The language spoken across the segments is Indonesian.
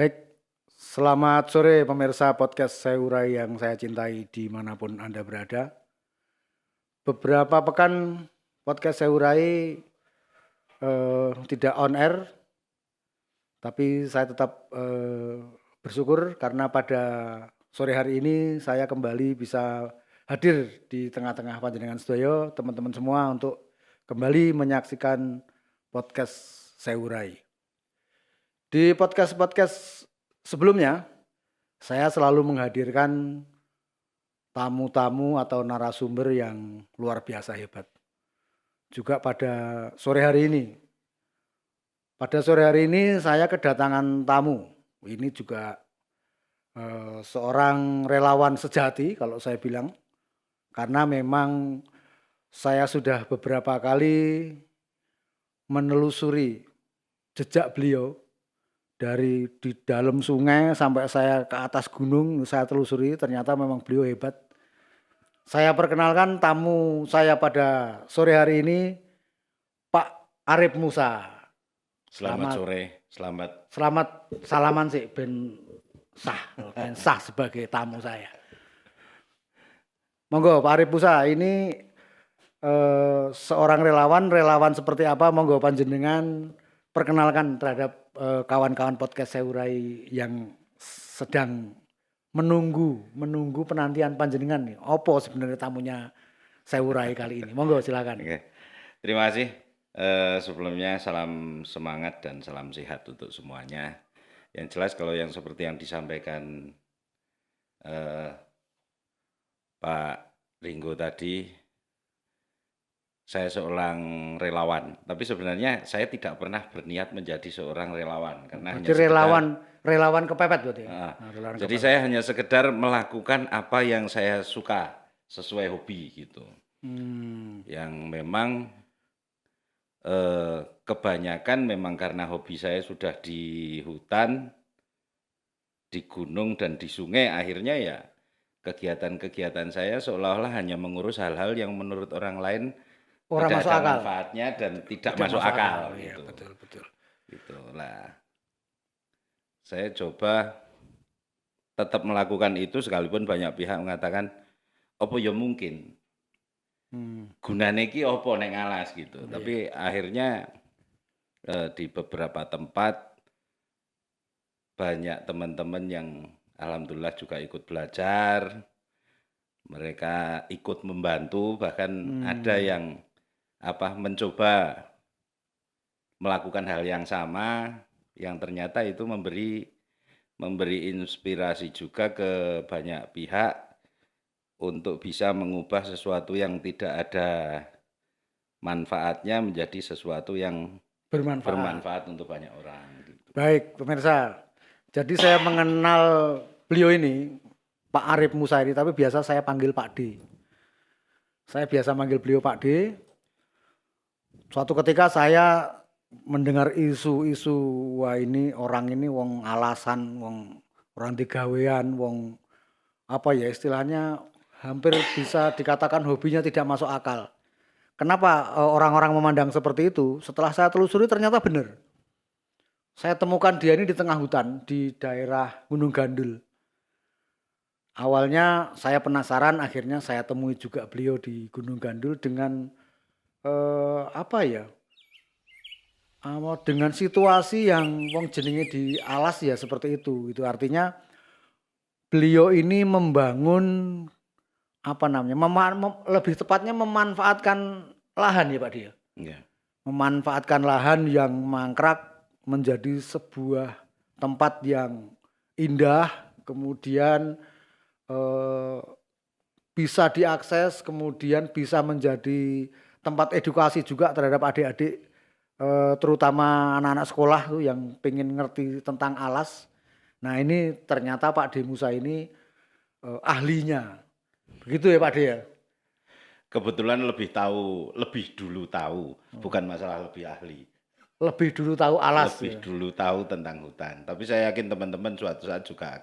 Baik, selamat sore pemirsa podcast Saya Urai yang saya cintai dimanapun Anda berada. Beberapa pekan podcast Saya Urai tidak on air, tapi saya tetap bersyukur karena pada sore hari ini saya kembali bisa hadir di tengah-tengah panjenengan sedaya, teman-teman semua untuk kembali menyaksikan podcast Saya Urai. Di podcast-podcast sebelumnya, saya selalu menghadirkan tamu-tamu atau narasumber yang luar biasa hebat. Juga pada sore hari ini. Pada sore hari ini saya kedatangan tamu. Ini juga seorang relawan sejati kalau saya bilang. Karena memang saya sudah beberapa kali menelusuri jejak beliau. Dari di dalam sungai sampai saya ke atas gunung, saya telusuri, ternyata memang beliau hebat. Saya perkenalkan tamu saya pada sore hari ini, Pak Arif Musa. Selamat sore, Selamat salaman sih, ben sah sebagai tamu saya. Monggo Pak Arif Musa, ini seorang relawan seperti apa? Monggo panjenengan perkenalkan terhadap kawan-kawan podcast Saya Urai yang sedang menunggu penantian panjenengan nih. Apa sebenarnya tamunya Saya Urai kali ini? Monggo silakan. Oke. Terima kasih. Sebelumnya salam semangat dan salam sehat untuk semuanya. Yang jelas kalau yang seperti yang disampaikan Pak Ringo tadi, saya seorang relawan, tapi sebenarnya saya tidak pernah berniat menjadi seorang relawan karena hanya relawan kepepet berarti. Jadi saya hanya sekedar melakukan apa yang saya suka sesuai hobi gitu. Yang memang kebanyakan memang karena hobi saya sudah di hutan, di gunung dan di sungai, akhirnya ya kegiatan-kegiatan saya seolah-olah hanya mengurus hal-hal yang menurut orang lain tidak ada manfaatnya dan tidak masuk akal gitu. Iya, betul. Itulah. Saya coba tetap melakukan itu sekalipun banyak pihak mengatakan apa ya mungkin. Gunane iki apa nek ngalas gitu. Tapi akhirnya di beberapa tempat banyak teman-teman yang alhamdulillah juga ikut belajar. Mereka ikut membantu, bahkan ada yang mencoba melakukan hal yang sama, yang ternyata itu memberi inspirasi juga ke banyak pihak untuk bisa mengubah sesuatu yang tidak ada manfaatnya menjadi sesuatu yang bermanfaat untuk banyak orang. Gitu. Baik, pemirsa. Jadi saya mengenal beliau ini, Pak Arif Musa ini, tapi biasa saya panggil Pak D. Saya biasa manggil beliau Pak D. Suatu ketika saya mendengar isu-isu, wah ini orang ini wong alasan, wong orang digawean, wong apa ya istilahnya hampir bisa dikatakan hobinya tidak masuk akal. Kenapa orang-orang memandang seperti itu? Setelah saya telusuri ternyata benar. Saya temukan dia ini di tengah hutan di daerah Gunung Gandul. Awalnya saya penasaran, akhirnya saya temui juga beliau di Gunung Gandul dengan dengan situasi yang wong jenenge di alas ya seperti itu. Itu artinya beliau ini membangun lebih tepatnya memanfaatkan lahan ya Pak dia. Yeah. Memanfaatkan lahan yang mangkrak menjadi sebuah tempat yang indah, kemudian bisa diakses, kemudian bisa menjadi tempat edukasi juga terhadap adik-adik, terutama anak-anak sekolah tuh yang pengen ngerti tentang alas. Nah ini ternyata Pak D Musa ini ahlinya, begitu ya Pak D ya? Kebetulan lebih dulu tahu, bukan masalah lebih ahli. Lebih dulu tahu alas. Dulu tahu tentang hutan. Tapi saya yakin teman-teman suatu saat juga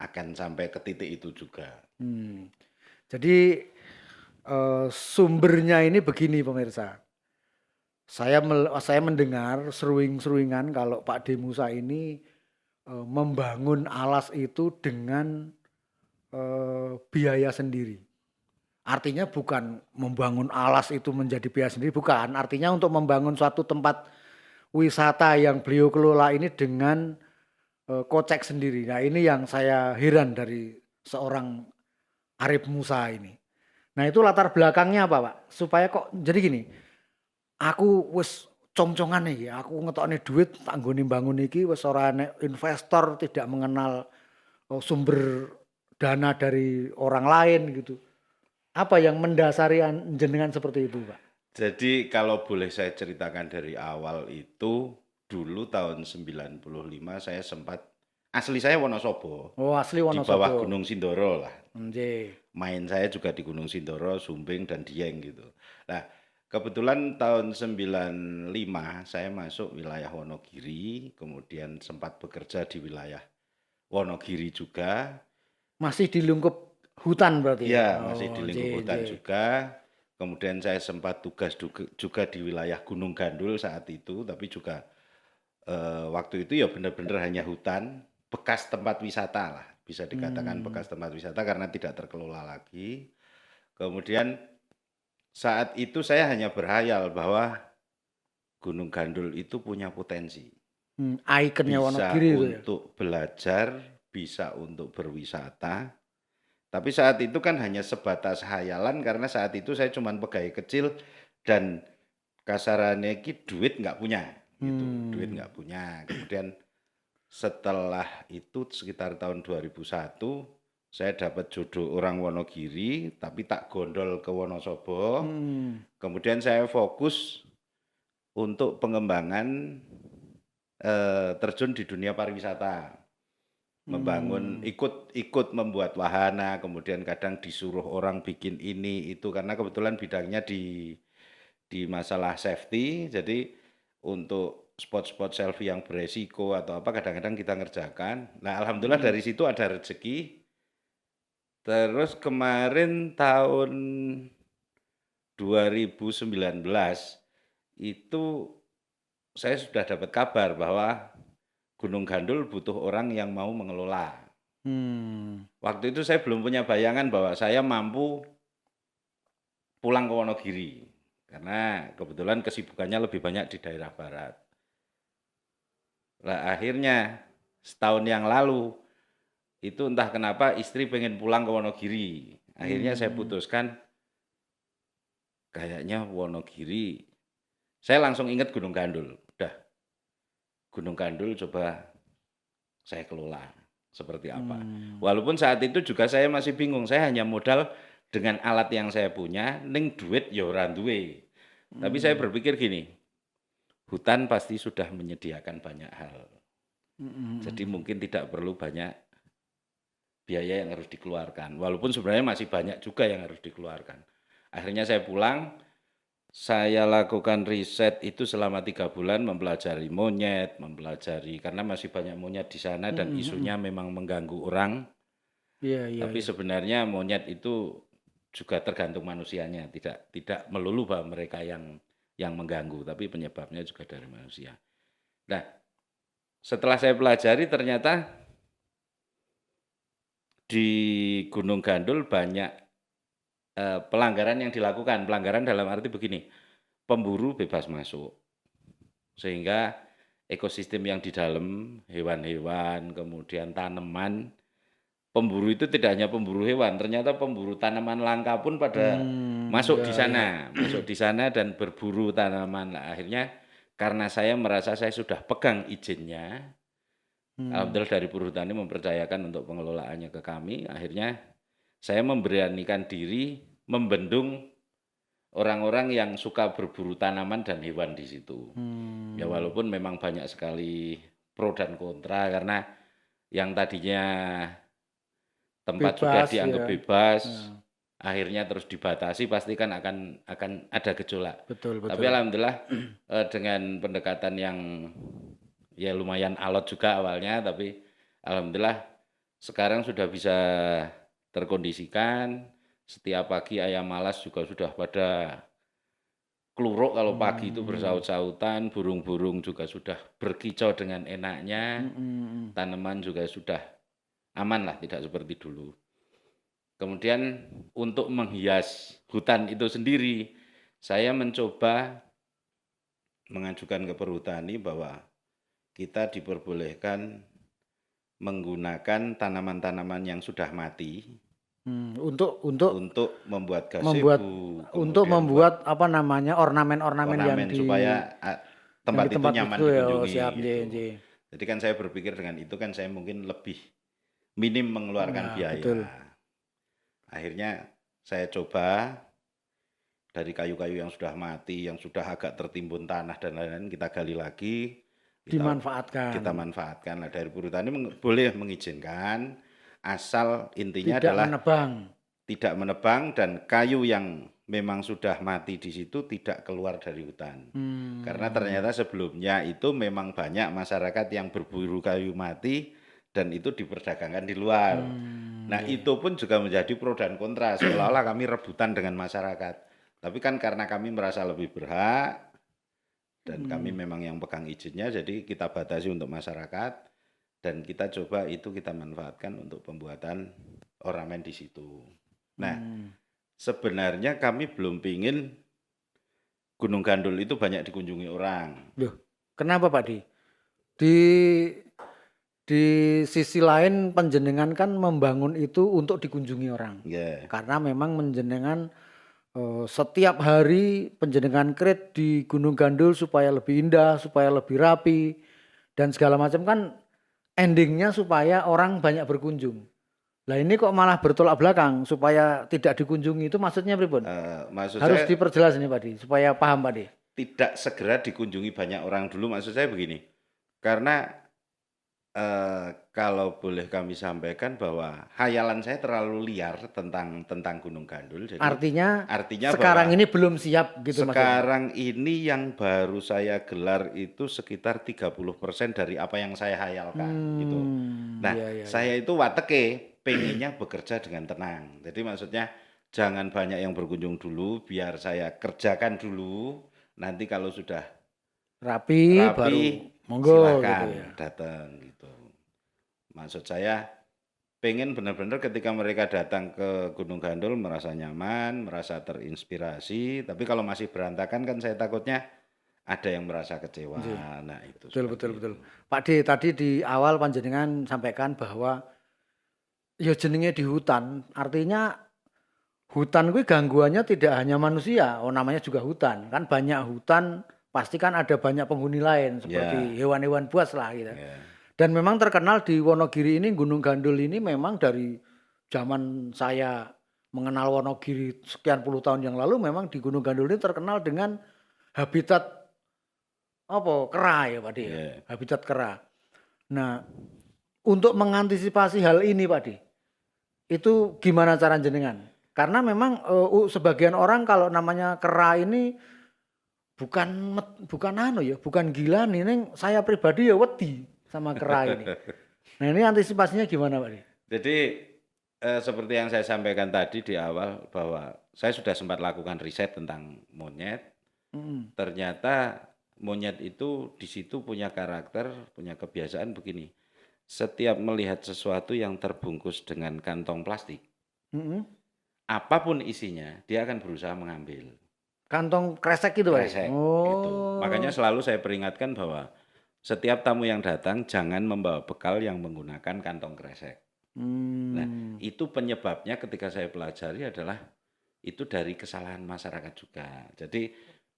akan sampai ke titik itu juga. Jadi sumbernya ini begini pemirsa. Saya mendengar seruing-seruingan kalau Pak D Musa ini membangun alas itu dengan biaya sendiri. Artinya bukan membangun alas itu menjadi biaya sendiri, bukan. Artinya untuk membangun suatu tempat wisata yang beliau kelola ini dengan kocek sendiri. Nah ini yang saya heran dari seorang Arif Musa ini. Nah itu latar belakangnya apa Pak? Supaya kok jadi gini, aku wis congcongan iki, aku ngetokne duit tak nggone bangun iki wis ora enek investor, tidak mengenal sumber dana dari orang lain gitu. Apa yang mendasari jenengan seperti itu, Pak? Jadi kalau boleh saya ceritakan dari awal itu, dulu tahun 95 saya sempat, asli saya Wonosobo, Oh, asli di bawah Wonosobo. Gunung Sindoro lah. Nggih. Main saya juga di Gunung Sindoro, Sumbing, dan Dieng gitu. Nah, kebetulan tahun 95 saya masuk wilayah Wonogiri, kemudian sempat bekerja di wilayah Wonogiri juga. Masih di lingkup hutan berarti ya? Iya, masih di Oh, lingkup nggih, hutan nggih. juga. Kemudian saya sempat tugas juga di wilayah Gunung Gandul saat itu, tapi juga waktu itu ya benar-benar hanya hutan, bekas tempat wisata lah, bisa dikatakan bekas tempat wisata karena tidak terkelola lagi. Kemudian saat itu saya hanya berhayal bahwa Gunung Gandul itu punya potensi, Ikonnya bisa Wonogiri itu ya? untuk belajar, bisa untuk berwisata. Tapi saat itu kan hanya sebatas hayalan karena saat itu saya cuma pegawai kecil dan kasarannya ki duit nggak punya gitu, duit nggak punya. Kemudian setelah itu sekitar tahun 2001 saya dapat jodoh orang Wonogiri tapi tak gondol ke Wonosobo. Kemudian saya fokus untuk pengembangan terjun di dunia pariwisata. Membangun ikut membuat wahana, kemudian kadang disuruh orang bikin ini itu karena kebetulan bidangnya di masalah safety, jadi untuk spot-spot selfie yang beresiko atau apa kadang-kadang kita ngerjakan. Nah, alhamdulillah dari situ ada rezeki. Terus kemarin tahun 2019 itu saya sudah dapat kabar bahwa Gunung Gandul butuh orang yang mau mengelola. Waktu itu saya belum punya bayangan bahwa saya mampu pulang ke Wonogiri. Karena kebetulan kesibukannya lebih banyak di daerah barat. Nah, akhirnya setahun yang lalu, itu entah kenapa istri pengen pulang ke Wonogiri. Akhirnya saya putuskan, kayaknya Wonogiri, saya langsung ingat Gunung Gandul. Udah, Gunung Gandul coba saya kelola seperti apa. Walaupun saat itu juga saya masih bingung, saya hanya modal dengan alat yang saya punya, ning duit ya ora duwe. Tapi saya berpikir gini, hutan pasti sudah menyediakan banyak hal. Jadi mungkin tidak perlu banyak biaya yang harus dikeluarkan. Walaupun sebenarnya masih banyak juga yang harus dikeluarkan. Akhirnya saya pulang, saya lakukan riset itu selama 3 bulan mempelajari monyet, karena masih banyak monyet di sana dan isunya memang mengganggu orang. Iya, iya, Tapi iya. sebenarnya monyet itu juga tergantung manusianya, tidak melulu bahwa mereka yang mengganggu, tapi penyebabnya juga dari manusia. Nah, setelah saya pelajari ternyata di Gunung Gandul banyak pelanggaran yang dilakukan. Pelanggaran dalam arti begini, pemburu bebas masuk. Sehingga ekosistem yang di dalam, hewan-hewan, kemudian tanaman, pemburu itu tidak hanya pemburu hewan, ternyata pemburu tanaman langka pun pada masuk di Ya, ya. sana dan berburu tanaman. Nah, akhirnya karena saya merasa saya sudah pegang izinnya, alhamdulillah dari Perhutani mempercayakan untuk pengelolaannya ke kami, akhirnya saya memberanikan diri membendung orang-orang yang suka berburu tanaman dan hewan di situ. Ya walaupun memang banyak sekali pro dan kontra karena yang tadinya tempat sudah Bebas dianggap ya. bebas, akhirnya terus dibatasi pasti kan akan ada gejolak. Betul, Tapi betul. alhamdulillah dengan pendekatan yang ya lumayan alot juga awalnya, tapi alhamdulillah sekarang sudah bisa terkondisikan. Setiap pagi ayam malas juga sudah pada kluruk kalau pagi itu bersaut-sautan, burung-burung juga sudah berkicau dengan enaknya, tanaman juga sudah aman lah, tidak seperti dulu. Kemudian untuk menghias hutan itu sendiri, saya mencoba mengajukan ke perhutani bahwa kita diperbolehkan menggunakan tanaman-tanaman yang sudah mati Untuk untuk membuat membuat gazebo, untuk kemudian membuat apa namanya ornamen-ornamen ornamen supaya yang tempat di itu tempat nyaman itu ya. Oh, dikunjungi siap, gitu. J. Jadi kan saya berpikir dengan itu kan saya mungkin lebih minim mengeluarkan Nah, biaya. betul. Akhirnya saya coba dari kayu-kayu yang sudah mati, yang sudah agak tertimbun tanah dan lain-lain, kita gali lagi, kita Dimanfaatkan. manfaatkan. Nah, dari perhutani boleh mengizinkan, asal intinya Tidak adalah menebang. tidak menebang dan kayu yang memang sudah mati di situ tidak keluar dari hutan. Karena ternyata sebelumnya itu memang banyak masyarakat yang berburu kayu mati dan itu diperdagangkan di luar. Nah, itu pun juga menjadi pro dan kontra, seolah-olah kami rebutan dengan masyarakat. Tapi kan karena kami merasa lebih berhak dan kami memang yang pegang izinnya, jadi kita batasi untuk masyarakat dan kita coba itu kita manfaatkan untuk pembuatan ornamen di situ. Nah, sebenarnya kami belum pingin Gunung Gandul itu banyak dikunjungi orang. Loh, kenapa Pak Di? Di sisi lain panjenengan kan membangun itu untuk dikunjungi orang. Ya, Karena memang panjenengan setiap hari panjenengan create di Gunung Gandul supaya lebih indah, supaya lebih rapi dan segala macam kan endingnya supaya orang banyak berkunjung. Lah ini kok malah bertolak belakang supaya tidak dikunjungi itu maksudnya pripun? maksud Harus saya diperjelas ini Pak Di supaya paham Pak Di. tidak segera dikunjungi banyak orang dulu. Maksud saya begini, karena kalau boleh kami sampaikan bahwa hayalan saya terlalu liar tentang Gunung Gandul. Jadi Artinya bahwa sekarang ini belum siap gitu maksudnya. sekarang ini yang baru saya gelar itu sekitar 30% dari apa yang saya hayalkan gitu. Nah, Iya. saya itu wateke pengennya bekerja dengan tenang. Jadi maksudnya jangan banyak yang berkunjung dulu, biar saya kerjakan dulu. Nanti kalau sudah Rapi baru monggo silakan gitu ya. datang gitu. Maksud saya pengen benar-benar ketika mereka datang ke Gunung Gandul merasa nyaman, merasa terinspirasi. Tapi kalau masih berantakan kan saya takutnya ada yang merasa kecewa. Nah itu Betul. Pak D, tadi di awal panjenengan sampaikan bahwa ya jenenge di hutan, artinya hutan kuwi gangguannya tidak hanya manusia, namanya juga hutan. Kan banyak hutan, pasti kan ada banyak penghuni lain seperti hewan-hewan buas lah gitu. Dan memang terkenal di Wonogiri ini, Gunung Gandul ini memang dari zaman saya mengenal Wonogiri sekian puluh tahun yang lalu, memang di Gunung Gandul ini terkenal dengan habitat kera ya Pak Di. Habitat kera. Nah, untuk mengantisipasi hal ini Pak Di, itu gimana cara jenengan? Karena memang sebagian orang kalau namanya kera ini bukan gila nih, Neng. Saya pribadi ya wedi sama kera ini. Nah, ini antisipasinya gimana Pak Di? Jadi seperti yang saya sampaikan tadi di awal bahwa saya sudah sempat lakukan riset tentang monyet. Ternyata monyet itu di situ punya karakter, punya kebiasaan begini. Setiap melihat sesuatu yang terbungkus dengan kantong plastik, apapun isinya, dia akan berusaha mengambil. Kantong kresek gitu Pak? Kresek, gitu. Makanya selalu saya peringatkan bahwa setiap tamu yang datang jangan membawa bekal yang menggunakan kantong kresek. Nah, itu penyebabnya ketika saya pelajari adalah itu dari kesalahan masyarakat juga. Jadi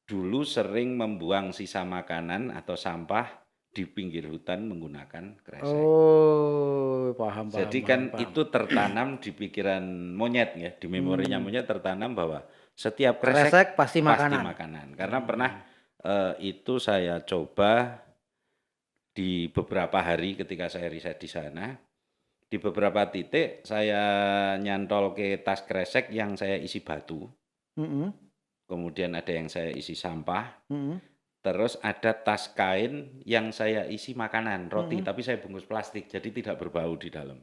dulu sering membuang sisa makanan atau sampah di pinggir hutan menggunakan kresek. Paham. Jadi kan itu tertanam di pikiran monyet ya, di memorinya monyet tertanam bahwa setiap kresek pasti makanan. Karena pernah itu saya coba di beberapa hari ketika saya riset di sana. Di beberapa titik saya nyantol ke tas kresek yang saya isi batu. Kemudian ada yang saya isi sampah. Terus ada tas kain yang saya isi makanan, roti, tapi saya bungkus plastik, jadi tidak berbau di dalam.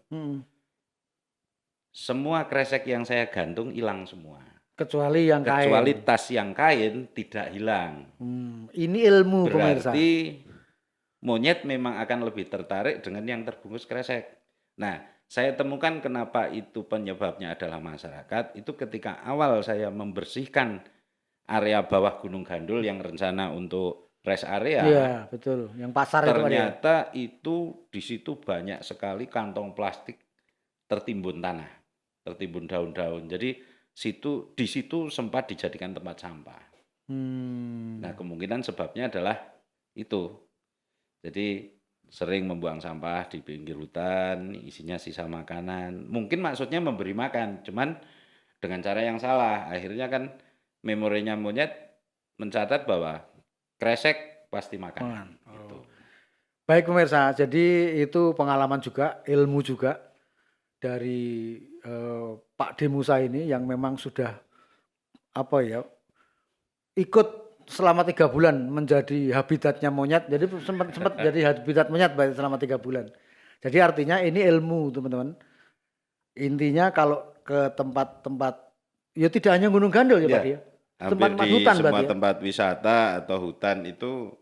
Semua kresek yang saya gantung hilang semua. Kecuali yang kecuali kain. tas yang kain tidak hilang. Ini ilmu pemirsa. Berarti monyet memang akan lebih tertarik dengan yang terbungkus kresek. Nah, saya temukan kenapa itu penyebabnya adalah masyarakat, itu ketika awal saya membersihkan area bawah Gunung Gandul yang rencana untuk rest area, Iya, betul. Yang pasar itu Pak ya. ternyata itu di situ banyak sekali kantong plastik tertimbun tanah, tertimbun daun-daun. Jadi di situ sempat dijadikan tempat sampah. Nah, kemungkinan sebabnya adalah itu. Jadi sering membuang sampah di pinggir hutan, isinya sisa makanan. Mungkin maksudnya memberi makan, cuman dengan cara yang salah. Akhirnya kan memorinya monyet mencatat bahwa kresek pasti makanan. Gitu. Baik pemirsa, jadi itu pengalaman juga, ilmu juga dari Pak Demusa ini yang memang sudah ikut selama 3 bulan menjadi habitatnya monyet. Jadi sempat jadi habitat monyet selama 3 bulan. Jadi artinya ini ilmu teman-teman. Intinya kalau ke tempat-tempat, ya tidak hanya Gunung Gandul ya Pak ya. Hampir Tempat di hutan semua berarti ya. tempat wisata atau hutan itu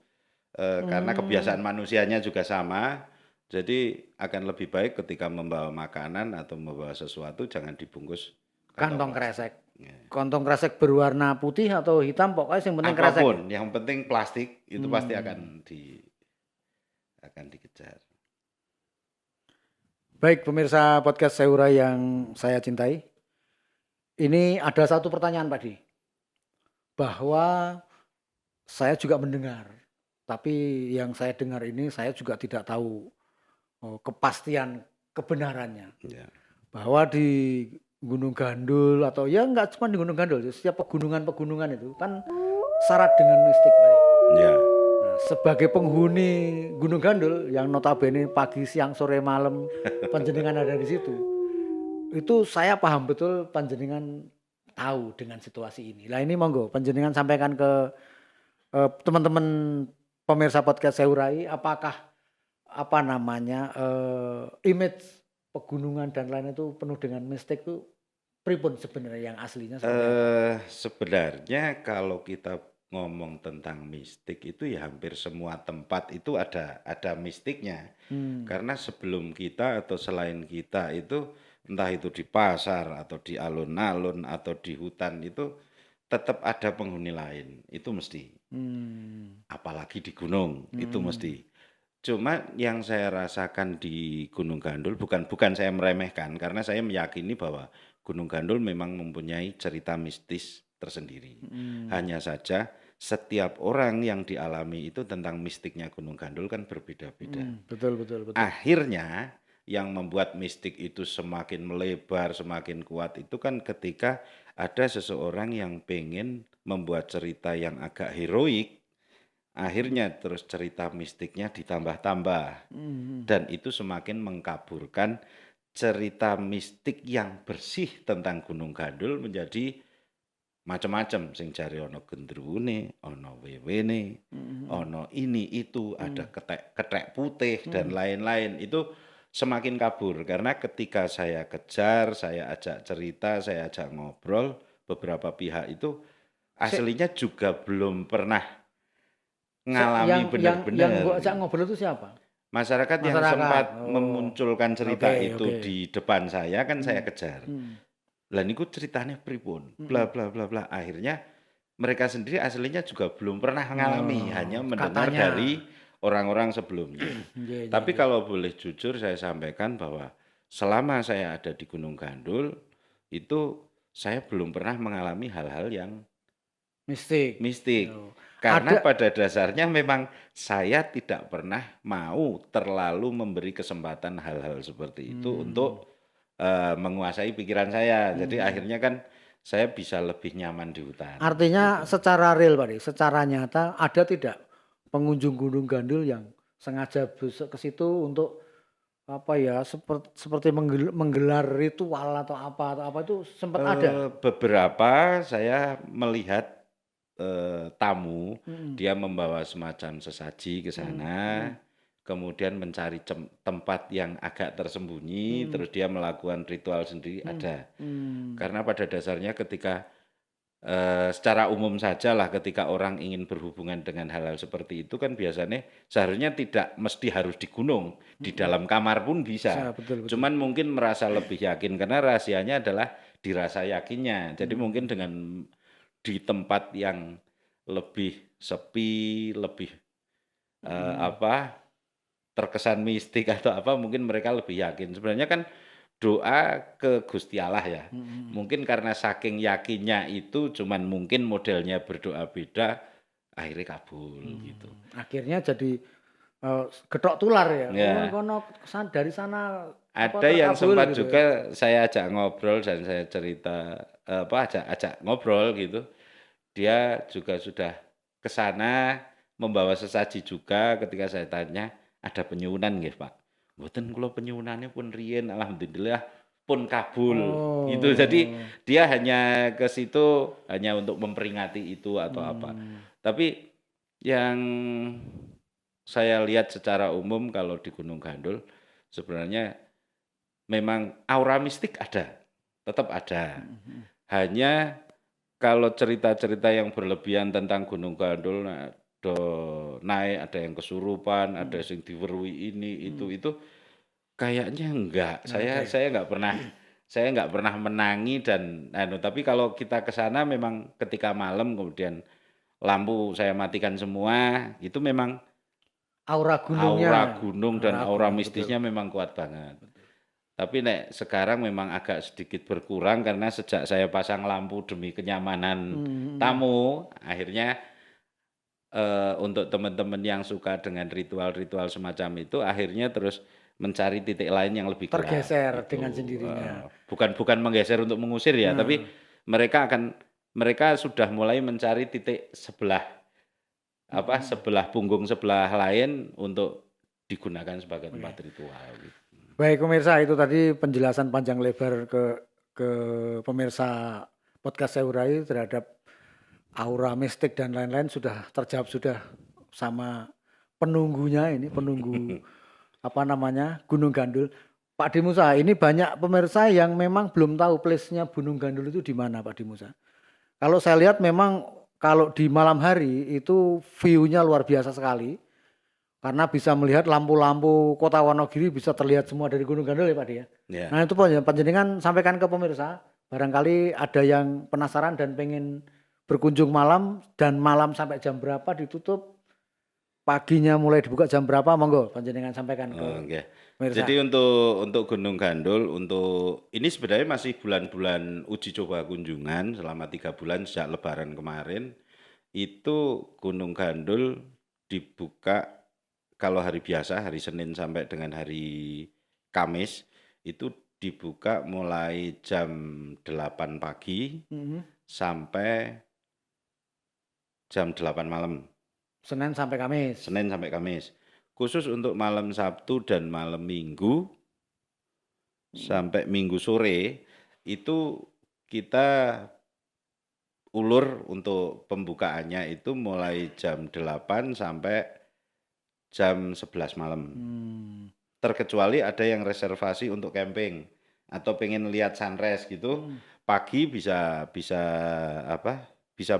karena kebiasaan manusianya juga sama, jadi akan lebih baik ketika membawa makanan atau membawa sesuatu jangan dibungkus Kantong plastik. kresek. Kantong kresek berwarna putih atau hitam, pokoknya yang penting kresek. Apapun, yang penting plastik itu pasti akan dikejar. Baik pemirsa podcast Sayura yang saya cintai. Ini ada satu pertanyaan Pak Di. Bahwa saya juga mendengar, tapi yang saya dengar ini saya juga tidak tahu kepastian kebenarannya. Ya. Bahwa di Gunung Gandul atau ya enggak cuma di Gunung Gandul, setiap pegunungan-pegunungan itu kan syarat dengan mistik Pak Di. Ya. Nah, sebagai penghuni Gunung Gandul yang notabene pagi, siang, sore, malam panjenengan ada di situ, itu saya paham betul panjenengan tahu dengan situasi ini. Lah ini monggo panjenengan sampaikan ke teman-teman pemirsa podcast Sayurai, apakah image pegunungan dan lain itu penuh dengan mistik itu pripun sebenarnya yang aslinya seperti apa? Sebenarnya kalau kita ngomong tentang mistik itu ya hampir semua tempat itu ada mistiknya. Karena sebelum kita atau selain kita itu entah itu di pasar atau di alun-alun atau di hutan itu tetap ada penghuni lain. Itu mesti. Apalagi di gunung itu mesti. Cuma yang saya rasakan di Gunung Gandul bukan saya meremehkan karena saya meyakini bahwa Gunung Gandul memang mempunyai cerita mistis tersendiri. Hanya saja setiap orang yang dialami itu tentang mistiknya Gunung Gandul kan berbeda-beda. Betul. Akhirnya yang membuat mistik itu semakin melebar, semakin kuat itu kan ketika ada seseorang yang pengen membuat cerita yang agak heroik, akhirnya terus cerita mistiknya ditambah-tambah. Dan itu semakin mengkaburkan cerita mistik yang bersih tentang Gunung Gandul menjadi macam-macam. Sing jare ono gendruwune, ono wewene, ono ini itu, ada ketek putih dan lain-lain. Itu semakin kabur karena ketika saya kejar, saya ajak cerita, saya ajak ngobrol, beberapa pihak itu aslinya juga belum pernah ngalami benar-benar. Yang gua ajak ngobrol itu siapa? Masyarakat yang sempat memunculkan cerita itu di depan saya kan saya kejar. Lah niku ceritanya pripun, bla bla bla bla. Akhirnya mereka sendiri aslinya juga belum pernah mengalami, hanya mendengar dari orang-orang sebelumnya. Tapi kalau boleh jujur saya sampaikan bahwa selama saya ada di Gunung Gandul itu saya belum pernah mengalami hal-hal yang mistik. Karena pada dasarnya memang saya tidak pernah mau terlalu memberi kesempatan hal-hal seperti itu untuk menguasai pikiran saya. Jadi akhirnya kan saya bisa lebih nyaman di hutan. Artinya secara real Pak, secara nyata ada tidak pengunjung Gunung Gandul yang sengaja besok ke situ untuk seperti menggelar ritual atau apa itu sempat ada? Beberapa saya melihat tamu, dia membawa semacam sesaji ke sana, kemudian mencari tempat yang agak tersembunyi, terus dia melakukan ritual sendiri ada. Karena pada dasarnya ketika secara umum saja lah ketika orang ingin berhubungan dengan hal-hal seperti itu kan biasanya seharusnya tidak mesti harus di gunung, di dalam kamar pun Bisa, bisa. betul betul. Cuman mungkin merasa lebih yakin karena rahasianya adalah dirasa yakinnya. Jadi mungkin dengan di tempat yang lebih sepi, lebih apa terkesan mistik atau apa mungkin mereka lebih yakin. Sebenarnya kan doa ke Gusti Allah ya. Mungkin karena saking yakinnya itu cuman mungkin modelnya berdoa beda akhirnya kabul gitu. Akhirnya jadi getok tular ya. Ya, Kono dari sana apa ada yang terkabul sempat gitu ya. juga saya ajak ngobrol dan saya cerita ajak ngobrol gitu. Dia juga sudah ke sana membawa sesaji juga ketika saya tanya ada penyuwunan nggih, Pak? Mboten kula penyuwunane pun riyen alhamdulillah pun kabul gitu. Jadi Oh. dia hanya ke situ hanya untuk memperingati itu atau apa. Tapi yang saya lihat secara umum kalau di Gunung Gandul sebenarnya memang aura mistik ada, tetap ada. Hanya kalau cerita-cerita yang berlebihan tentang Gunung Gandul naik ada yang kesurupan, ada yang diweruhi ini itu kayaknya enggak. Nggak ada ya. Saya nggak pernah menangi dan tapi kalau kita ke sana memang ketika malam kemudian lampu saya matikan semua, itu memang Aura gunungnya. aura gunung dan aura gunung, betul. mistisnya memang kuat banget. Tapi nek sekarang memang agak sedikit berkurang karena sejak saya pasang lampu demi kenyamanan tamu, akhirnya untuk teman-teman yang suka dengan ritual-ritual semacam itu akhirnya terus mencari titik lain yang lebih gelap Tergeser gitu. dengan sendirinya. Bukan menggeser untuk mengusir ya, tapi mereka sudah mulai mencari titik sebelah sebelah punggung sebelah lain untuk digunakan sebagai tempat ritual gitu. Baik pemirsa, itu tadi penjelasan panjang lebar ke pemirsa podcast Seurai terhadap aura mistik dan lain-lain sudah terjawab sudah sama penunggunya ini, penunggu apa namanya Gunung Gandul. Pak Dimusa, ini banyak pemirsa yang memang belum tahu place-nya Gunung Gandul itu di mana Pak Dimusa. Kalau saya lihat memang kalau di malam hari itu view-nya luar biasa sekali. Karena bisa melihat lampu-lampu kota Wonogiri bisa terlihat semua dari Gunung Gandul ya Pak Di ya. Ya. Nah itu panjenengan sampaikan ke pemirsa. Barangkali ada yang penasaran dan pengen berkunjung malam dan malam sampai jam berapa ditutup. Paginya mulai dibuka jam berapa monggo panjenengan sampaikan ke Oke. pemirsa. Jadi untuk Gunung Gandul untuk ini sebenarnya masih bulan-bulan uji coba kunjungan selama 3 bulan sejak Lebaran kemarin. Itu Gunung Gandul dibuka kalau hari biasa hari Senin sampai dengan hari Kamis itu dibuka mulai jam 8 pagi sampai jam 8 malam. Senin sampai Kamis. Senin sampai Kamis. Khusus untuk malam Sabtu dan malam Minggu sampai Minggu sore itu kita ulur untuk pembukaannya itu mulai jam 8 sampai jam 11 malam. Terkecuali ada yang reservasi untuk camping atau pengen lihat sunrise gitu, pagi bisa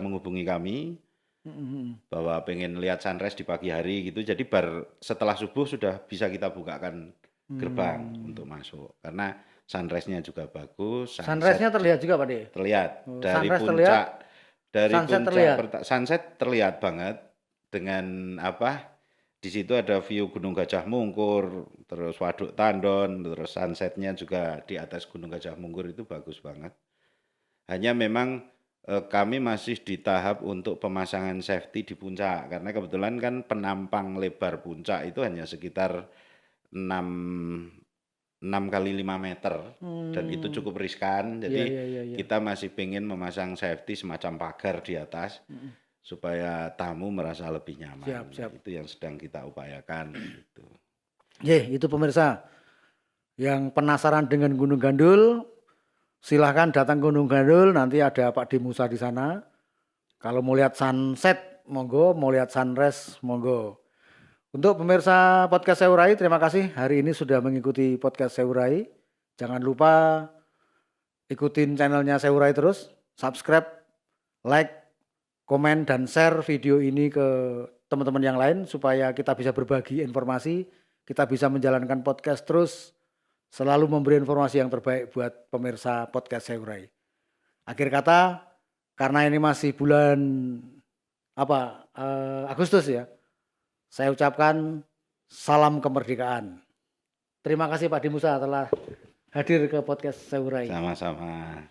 menghubungi kami bahwa pengen lihat sunrise di pagi hari gitu. Jadi setelah subuh sudah bisa kita bukakan gerbang untuk masuk karena sunrise-nya juga bagus. Sunrise-nya terlihat juga Pak De? Terlihat dari sunrise puncak sunset terlihat. Sunset terlihat banget dengan di situ ada view Gunung Gajah Mungkur, terus Waduk Tandon, terus sunsetnya juga di atas Gunung Gajah Mungkur itu bagus banget. Hanya memang kami masih di tahap untuk pemasangan safety di puncak karena kebetulan kan penampang lebar puncak itu hanya sekitar 6 kali 5 meter dan itu cukup riskan. Jadi kita masih pengen memasang safety semacam pagar di atas supaya tamu merasa lebih nyaman. Siap. Itu yang sedang kita upayakan gitu. Itu pemirsa yang penasaran dengan Gunung Gandul, silahkan datang Gunung Gandul, nanti ada Pak Dimusa di sana. Kalau mau lihat sunset, monggo, mau lihat sunrise, monggo. Untuk pemirsa podcast Seurai, terima kasih hari ini sudah mengikuti podcast Seurai. Jangan lupa ikutin channelnya Seurai terus, subscribe, like, komen, dan share video ini ke teman-teman yang lain supaya kita bisa berbagi informasi, kita bisa menjalankan podcast terus, selalu memberi informasi yang terbaik buat pemirsa podcast Saya Urai. Akhir kata, karena ini masih bulan Agustus ya, saya ucapkan salam kemerdekaan. Terima kasih Pak Dimusa telah hadir ke podcast Saya Urai. Sama-sama.